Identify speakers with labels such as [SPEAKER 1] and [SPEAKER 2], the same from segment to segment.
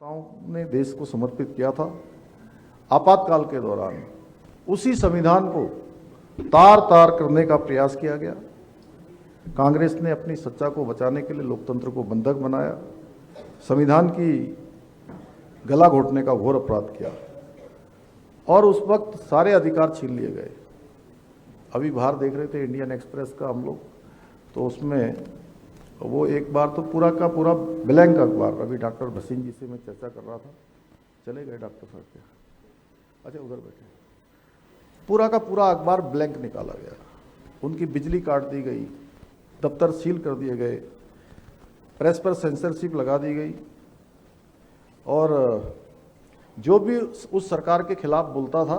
[SPEAKER 1] माताओं ने देश को समर्पित किया था। आपातकाल के दौरान उसी संविधान को तार तार करने का प्रयास किया गया। कांग्रेस ने अपनी सत्ता को बचाने के लिए लोकतंत्र को बंधक बनाया, संविधान की गला घोटने का घोर अपराध किया और उस वक्त सारे अधिकार छीन लिए गए। अभी बाहर देख रहे थे इंडियन एक्सप्रेस का हम लोग, तो उसमें वो एक बार तो पूरा का पूरा ब्लैंक अखबार, अभी डॉक्टर भसीन जी से मैं चर्चा कर रहा था, चले गए डॉक्टर साहब के, अच्छा उधर बैठे, पूरा का पूरा अखबार ब्लैंक निकाला गया, उनकी बिजली काट दी गई, दफ्तर सील कर दिए गए, प्रेस पर सेंसरशिप लगा दी गई और जो भी उस सरकार के खिलाफ बोलता था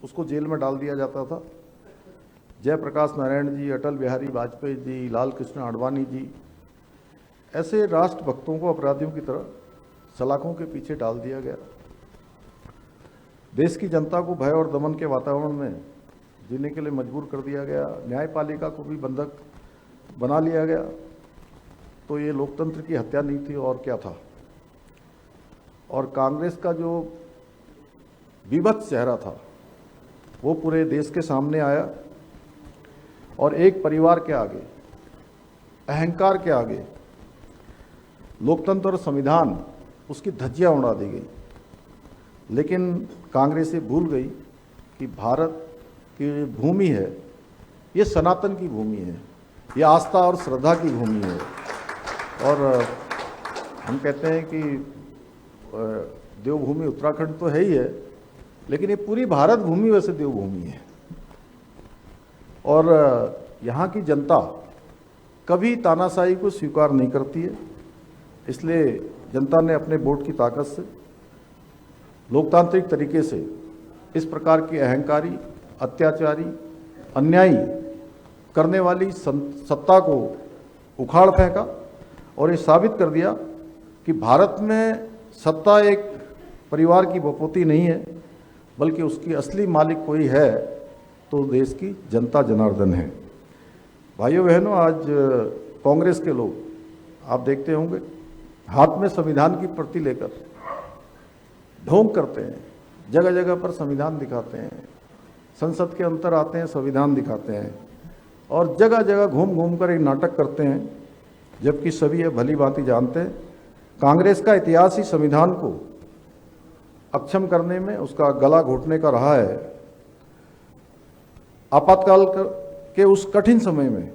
[SPEAKER 1] उसको जेल में डाल दिया जाता था। जयप्रकाश नारायण जी, अटल बिहारी वाजपेयी जी, लाल कृष्ण आडवाणी जी, ऐसे राष्ट्रभक्तों को अपराधियों की तरह सलाखों के पीछे डाल दिया गया। देश की जनता को भय और दमन के वातावरण में जीने के लिए मजबूर कर दिया गया। न्यायपालिका को भी बंधक बना लिया गया। तो ये लोकतंत्र की हत्या नहीं थी और क्या था। और कांग्रेस का जो विभत्स चेहरा था वो पूरे देश के सामने आया और एक परिवार के आगे, अहंकार के आगे लोकतंत्र और संविधान, उसकी धज्जियां उड़ा दी गई। लेकिन कांग्रेस ये भूल गई कि भारत की भूमि है, ये सनातन की भूमि है, ये आस्था और श्रद्धा की भूमि है। और हम कहते हैं कि देवभूमि उत्तराखंड तो है ही है, लेकिन ये पूरी भारत भूमि वैसे देवभूमि है। और यहाँ की जनता कभी तानाशाही को स्वीकार नहीं करती है, इसलिए जनता ने अपने वोट की ताकत से लोकतांत्रिक तरीके से इस प्रकार की अहंकारी, अत्याचारी, अन्यायी करने वाली सत्ता को उखाड़ फेंका और ये साबित कर दिया कि भारत में सत्ता एक परिवार की बपोती नहीं है, बल्कि उसकी असली मालिक कोई है तो देश की जनता जनार्दन है। भाइयों बहनों, आज कांग्रेस के लोग आप देखते होंगे हाथ में संविधान की प्रति लेकर ढोंग करते हैं, जगह जगह पर संविधान दिखाते हैं, संसद के अंदर आते हैं संविधान दिखाते हैं और जगह जगह घूम घूम कर एक नाटक करते हैं, जबकि सभी ये भली भांति जानते हैं कांग्रेस का इतिहास ही संविधान को अक्षम करने में, उसका गला घोटने का रहा है। आपातकाल के उस कठिन समय में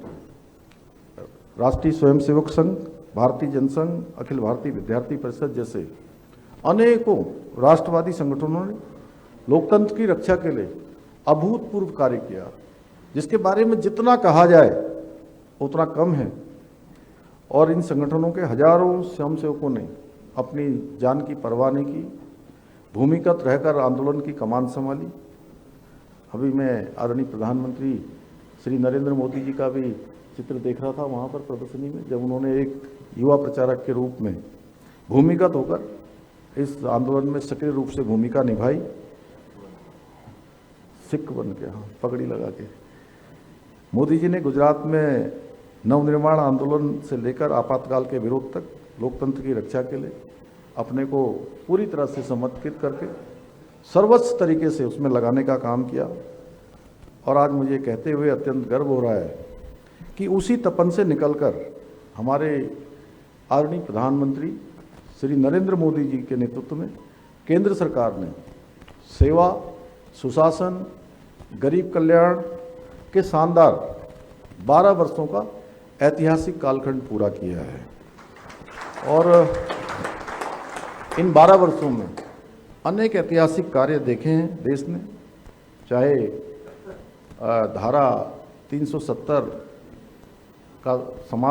[SPEAKER 1] राष्ट्रीय स्वयंसेवक संघ, भारतीय जनसंघ, अखिल भारतीय विद्यार्थी परिषद जैसे अनेकों राष्ट्रवादी संगठनों ने लोकतंत्र की रक्षा के लिए अभूतपूर्व कार्य किया, जिसके बारे में जितना कहा जाए उतना कम है। और इन संगठनों के हजारों स्वयंसेवकों ने अपनी जान की परवाह नहीं की, भूमिगत रहकर आंदोलन की कमान संभाली। अभी मैं आदरणीय प्रधानमंत्री श्री नरेंद्र मोदी जी का भी चित्र देख रहा था वहाँ पर प्रदर्शनी में, जब उन्होंने एक युवा प्रचारक के रूप में भूमिगत होकर इस आंदोलन में सक्रिय रूप से भूमिका निभाई, सिख बन के, हाँ, पगड़ी लगा के। मोदी जी ने गुजरात में नवनिर्माण आंदोलन से लेकर आपातकाल के विरोध तक लोकतंत्र की रक्षा के लिए अपने को पूरी तरह से समर्पित करके सर्वोच्च तरीके से उसमें लगाने का काम किया। और आज मुझे कहते हुए अत्यंत गर्व हो रहा है कि उसी तपन से निकलकर हमारे आदरणीय प्रधानमंत्री श्री नरेंद्र मोदी जी के नेतृत्व में केंद्र सरकार ने सेवा, सुशासन, गरीब कल्याण के शानदार 12 वर्षों का ऐतिहासिक कालखंड पूरा किया है। और इन 12 वर्षों में अनेक ऐतिहासिक कार्य देखे हैं देश ने, चाहे धारा 370 का समाप्त